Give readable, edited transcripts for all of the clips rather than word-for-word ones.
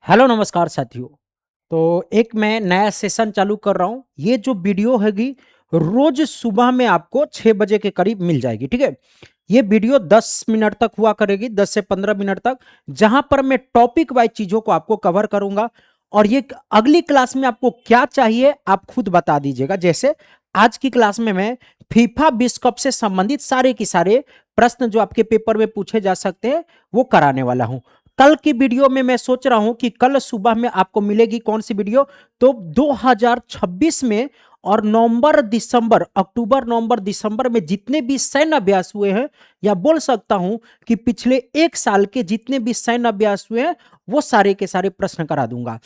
Hello नमस्कार साथियों। तो एक मैं नया सेशन चालू कर रहा हूँ। ये जो वीडियो हैगी रोज सुबह में आपको 6 बजे के करीब मिल जाएगी, ठीक है। ये वीडियो 10 मिनट तक हुआ करेगी, 10 से 15 मिनट तक, जहां पर मैं टॉपिक वाइज चीजों को आपको कवर करूंगा। और ये अगली क्लास में आपको क्या चाहिए आप खुद बता दीजिएगा। जैसे आज की क्लास में मैं फीफा विश्व कप से संबंधित सारे के सारे प्रश्न जो आपके पेपर में पूछे जा सकते हैं वो कराने वाला हूं। कल की वीडियो में मैं सोच रहा हूं कि कल सुबह में आपको मिलेगी कौन सी वीडियो। तो 2026 में और नवंबर दिसंबर अक्टूबर नवंबर दिसंबर में जितने भी सैन्य अभ्यास हुए हैं, या बोल सकता हूं कि पिछले एक साल के जितने भी सैन्य अभ्यास हुए हैं वो सारे के सारे प्रश्न करा दूंगा।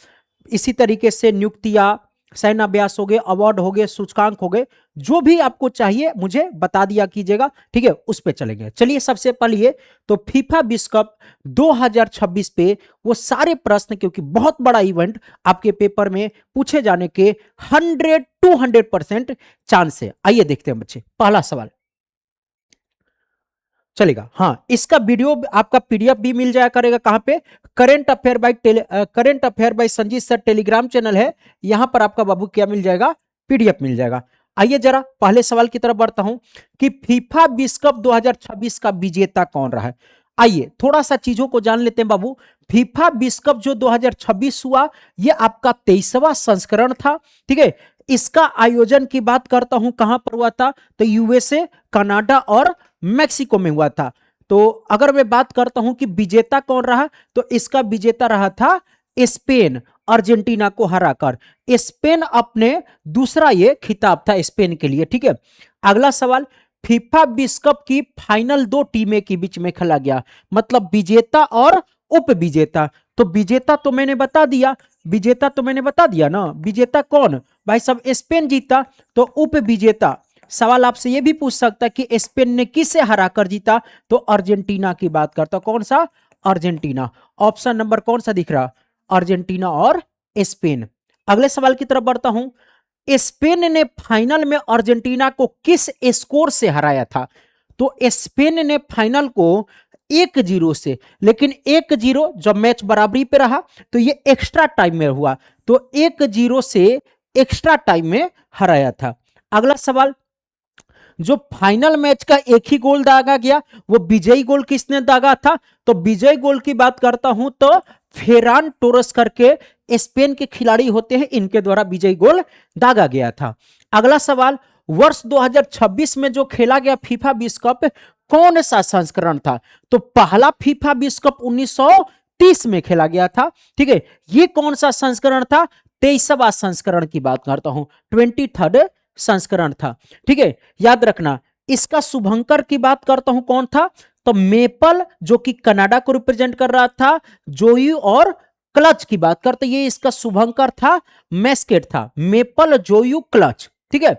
इसी तरीके से नियुक्तियां, सैन्य अभ्यास हो गए, अवार्ड हो गए, सूचकांक हो गए, जो भी आपको चाहिए मुझे बता दिया कीजिएगा, ठीक है। उस पे चलेंगे। चलिए सबसे पहले तो फीफा विश्व कप 2026 पे वो सारे प्रश्न, क्योंकि बहुत बड़ा इवेंट आपके पेपर में पूछे जाने के 100-200% चांस है। आइए देखते हैं बच्चे। पहला सवाल चलेगा। हाँ, इसका वीडियो आपका पीडीएफ भी मिल जाया करेगा। कहां पे? Current affair by Sanjeet sir Telegram channel है, यहां पर आपका बाबू क्या मिल जाएगा? पीडीएफ मिल जाएगा। आइए जरा पहले सवाल की तरफ बढ़ता हूं कि फीफा विश्व कप 2026 का विजेता कौन रहा है। आइए थोड़ा सा चीजों को जान लेते हैं बाबू। फीफा विश्व कप जो 2026 हुआ, यह आपका 23वां संस्करण था, ठीक है। इसका आयोजन की बात करता हूं कहां पर हुआ था, तो यूएसए, कनाडा और मैक्सिको में हुआ था। तो अगर मैं बात करता हूं कि विजेता कौन रहा, तो इसका विजेता रहा था स्पेन, अर्जेंटीना को हराकर। स्पेन अपने दूसरा ये खिताब था स्पेन के लिए, ठीक है। अगला सवाल, फीफा विश्व कप की फाइनल दो टीमें के बीच में खेला गया, मतलब विजेता और उप विजेता। तो विजेता तो मैंने बता दिया, विजेता तो मैंने बता दिया ना। विजेता कौन? भाई सब स्पेन जीता। तो उप विजेता, सवाल आपसे यह भी पूछ सकता है कि स्पेन ने किसे हराकर जीता, तो अर्जेंटीना की बात करता। कौन सा? अर्जेंटीना। ऑप्शन नंबर कौन सा दिख रहा? अर्जेंटीना और स्पेन। अगले सवाल की तरफ बढ़ता हूं। स्पेन ने फाइनल में अर्जेंटीना को किस स्कोर से हराया था? तो स्पेन ने फाइनल को 1-0 से, लेकिन 1-0 जब मैच बराबरी पे रहा तो ये एक्स्ट्रा टाइम में हुआ, तो 1-0 से एक्स्ट्रा टाइम में हराया था। अगला सवाल, जो फाइनल मैच का एक ही गोल दागा गया, वो विजयी गोल किसने दागा था? तो विजयी गोल की बात करता हूं तो फेरान टोरस करके स्पेन के खिलाड़ी होते हैं, इनके द्वारा विजयी गोल दागा गया था। अगला सवाल, वर्ष 2026 में जो खेला गया फीफा विश्व कप कौन सा संस्करण था? तो पहला फीफा विश्व कप 1930 में खेला गया था, ठीक है। ये कौन सा संस्करण था? 23वां संस्करण की बात करता हूं, 23rd संस्करण था, ठीक है। याद रखना, इसका शुभंकर की बात करता हूं कौन था, तो मेपल जो कि कनाडा को रिप्रेजेंट कर रहा था, जोयू और क्लच की बात करते, ये इसका शुभंकर था, मैस्केट था, मेपल जोयू क्लच, ठीक है।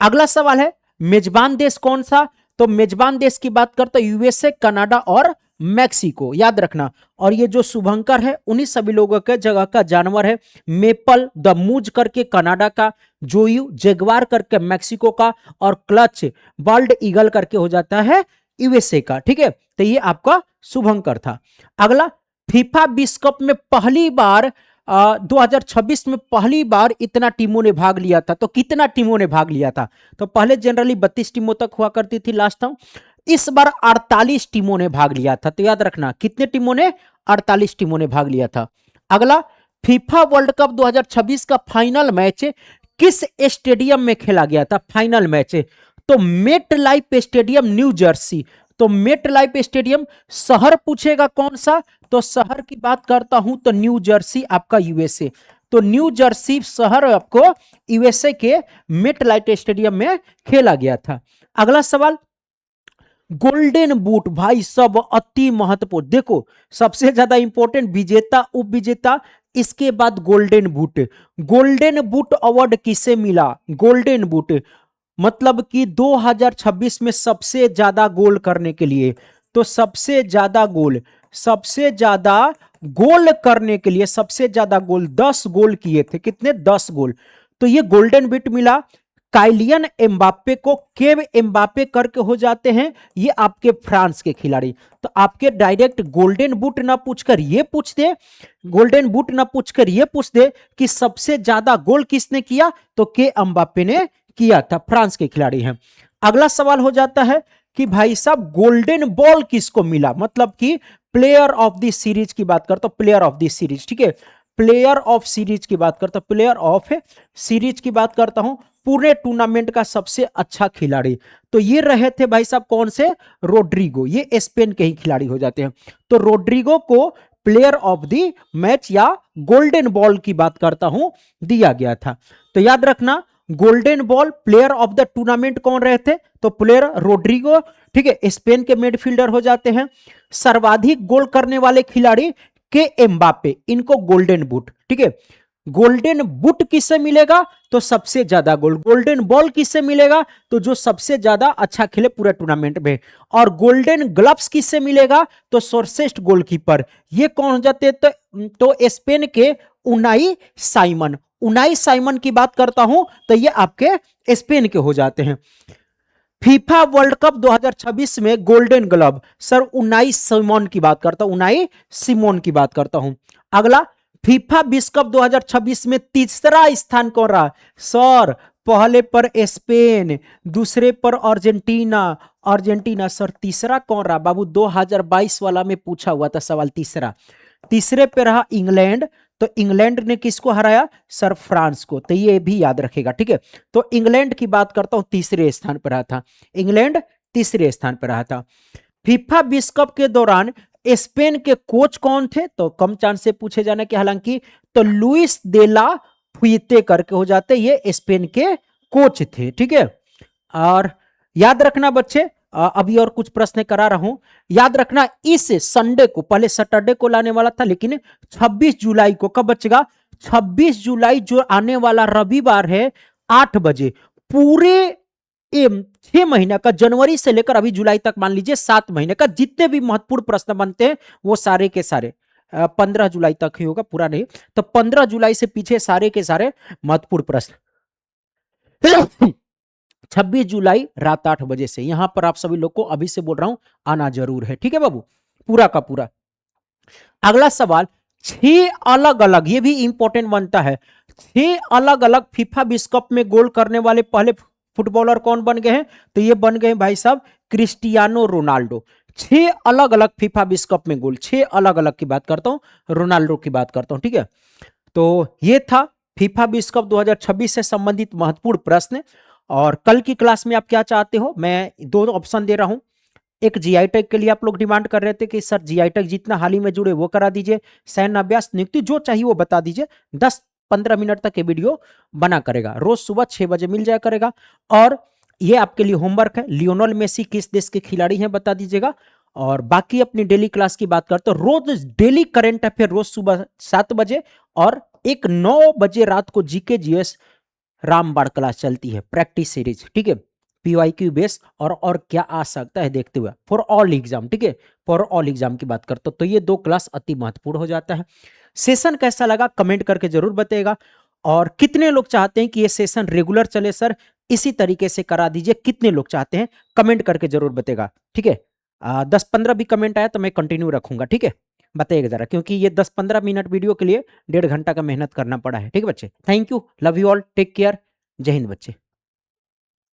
अगला सवाल है, मेजबान देश कौन सा? तो मेजबान देश की बात करते यूएसए, कनाडा और मैक्सिको, याद रखना। और ये जो शुभंकर है उन्हीं सभी लोगों के जगह का जानवर है। मेपल द मूज करके कनाडा का, जोयू जगवार करके मैक्सिको का, और क्लच बाल्ड ईगल करके हो जाता है यूएसए का, ठीक है। तो ये आपका शुभंकर था। अगला, फीफा विश्व कप में पहली बार 2026 में पहली बार इतना टीमों ने भाग लिया था, तो कितना टीमों ने भाग लिया था? तो पहले जनरली 32 टीमों तक हुआ करती थी लास्ट टाइम, इस बार 48 टीमों ने भाग लिया था। तो याद रखना कितने टीमों ने? 48 टीमों ने भाग लिया था। अगला, फीफा वर्ल्ड कप 2026 का फाइनल मैच किस स्टेडियम में खेला गया था? फाइनल मैच तो MetLife stadium, New Jersey. तो मेट लाइफ स्टेडियम, शहर पूछेगा कौन सा, तो शहर की बात करता हूं तो न्यू जर्सी आपका यूएसए। तो न्यू जर्सी शहर आपको यूएसए के मेट लाइफ स्टेडियम में खेला गया था। अगला सवाल, गोल्डन बूट भाई सब अति महत्वपूर्ण, देखो सबसे ज्यादा इंपॉर्टेंट विजेता, उप विजेता, इसके बाद golden boot. Golden boot award किसे मिला? गोल्डन बूट मतलब कि 2026 में सबसे ज्यादा गोल करने के लिए, तो सबसे ज्यादा गोल करने के लिए, सबसे ज्यादा गोल 10 गोल किए थे। कितने? 10 गोल। तो ये गोल्डन बूट मिला। काइलियन एम्बाप्पे को केव एम्बाप्पे करके हो जाते हैं, ये आपके फ्रांस के खिलाड़ी। तो आपके डायरेक्ट गोल्डन बूट ना पूछकर ये पूछ दे, गोल्डन बूट ना पूछकर ये पूछ दे कि सबसे ज्यादा गोल किसने किया, तो के एम्बाप्पे ने किया था, फ्रांस के खिलाड़ी हैं। अगला सवाल हो जाता है कि भाई साहब गोल्डन बॉल किसको मिला, मतलब कि प्लेयर ऑफ द सीरीज की बात करता हूं, प्लेयर ऑफ द सीरीज, ठीक है, प्लेयर ऑफ सीरीज की बात करता हूं, प्लेयर ऑफ सीरीज की बात करता हूं, पूरे टूर्नामेंट का सबसे अच्छा खिलाड़ी। तो ये रहे थे भाई साहब कौन से, रोड्रिगो, ये स्पेन के ही खिलाड़ी हो जाते हैं। तो रोड्रिगो को प्लेयर ऑफ द मैच या गोल्डन बॉल की बात करता हूं दिया गया था। तो याद रखना golden ball player of the tournament कौन रहे थे, तो प्लेयर रोड्रिगो, ठीक है, स्पेन के मिडफील्डर हो जाते हैं। सर्वाधिक गोल करने वाले खिलाड़ी के एम्बाप्पे, इनको गोल्डन बूट, ठीक है। गोल्डन बूट किससे मिलेगा, तो सबसे ज्यादा गोल। गोल्डन बॉल किससे मिलेगा, तो जो सबसे ज्यादा अच्छा खेले पूरे टूर्नामेंट में। और गोल्डन ग्लव्स किससे मिलेगा, तो सर्वश्रेष्ठ गोलकीपर, ये कौन हो जाते हैं, तो स्पेन के उनाई साइमन, उनाई साइमन की बात करता हूं तो ये आपके स्पेन के हो जाते हैं। फीफा वर्ल्ड कप 2026 में golden glove, sir Unai Simone की बात करता हूं, उनाई सिमोन की बात करता हूं। अगला फीफा विश्व कप 2026 में तीसरा स्थान कौन रहा, सर पहले पर स्पेन, दूसरे पर अर्जेंटीना, अर्जेंटीना, सर तीसरा कौन रहा बाबू, 2022 वाला में पूछा हुआ था सवाल, तीसरा, तीसरे पे रहा इंग्लैंड। तो इंग्लैंड ने किसको हराया, सर फ्रांस को, तो ये भी याद रखेगा, ठीक है। तो इंग्लैंड की बात करता हूं, तीसरे स्थान पर रहा था, इंग्लैंड तीसरे स्थान पर रहा था। फीफा विश्व कप के दौरान स्पेन के कोच कौन थे, तो कम चांस से पूछे जाने के, हालांकि तो लुइस देला फुइते करके हो जाते, ये स्पेन के कोच थे, ठीक है। और याद रखना बच्चे, अभी और कुछ प्रश्न करा रहा हूं, याद रखना इस संडे को, पहले सैटरडे को लाने वाला था, लेकिन 26 जुलाई को, कब बचेगा, 26 जुलाई जो आने वाला रविवार है 8 बजे, पूरे 6 महीने का, जनवरी से लेकर अभी जुलाई तक मान लीजिए 7 महीने का जितने भी महत्वपूर्ण प्रश्न बनते हैं वो सारे के सारे 15 जुलाई तक ही होगा, पूरा नहीं, तो 15 जुलाई से पीछे सारे के सारे महत्वपूर्ण प्रश्न 26 जुलाई रात 8 बजे से, यहां पर आप सभी लोग को अभी से बोल रहा हूं आना जरूर है, ठीक है बाबू, पूरा का पूरा। अगला सवाल, 6 अलग अलग, ये भी इंपॉर्टेंट बनता है, 6 अलग अलग फीफा विश्व कप में गोल करने वाले पहले फुटबॉलर कौन बन गए हैं, तो ये बन गए भाई साहब क्रिस्टियानो रोनाल्डो। 6 अलग अलग फीफा विश्व कप में गोल, 6 अलग अलग की बात करता हूं, रोनाल्डो की बात करता हूं, ठीक है। तो ये था फीफा विश्व कप 2026 से संबंधित महत्वपूर्ण प्रश्न। और कल की क्लास में आप क्या चाहते हो, मैं 2 ऑप्शन दे रहा हूं। एक जीआई टैग के लिए आप लोग डिमांड कर रहे थे कि सर जीआई टैग जितना हाल ही में जुड़े वो करा दीजिए, सैन्य अभ्यास नियुक्ति जो चाहिए वो बता दीजिए, 10-15 मिनट तक ये वीडियो बना करेगा, रोज सुबह 6 बजे मिल जाया करेगा। और ये आपके लिए होमवर्क है, लियोनेल मेसी किस देश के खिलाड़ी हैं बता दीजिएगा। और बाकी अपनी डेली क्लास की बात करते हो, रोज डेली करंट अफेयर रोज सुबह 7 बजे, और एक 9 बजे रात को जीके जीएस रामबाण क्लास चलती है, प्रैक्टिस सीरीज, ठीक है, पीवाईक्यू बेस, और क्या आ सकता है देखते हुए फॉर ऑल एग्जाम, ठीक है, फॉर ऑल एग्जाम की बात करते हो, तो ये 2 क्लास अति महत्वपूर्ण हो जाता है। सेशन कैसा लगा कमेंट करके जरूर बताइएगा। और कितने लोग चाहते हैं कि ये सेशन रेगुलर चले, सर इसी तरीके से करा दीजिए, कितने लोग चाहते हैं कमेंट करके जरूर बताइएगा, ठीक है। 10-15 भी कमेंट आया तो मैं कंटिन्यू रखूंगा, ठीक है, बताइएगा जरा, क्योंकि ये 10-15 मिनट वीडियो के लिए 1.5 घंटा का मेहनत करना पड़ा है, ठीक है बच्चे। Thank you, love you all, take care, Jai Hind बच्चे।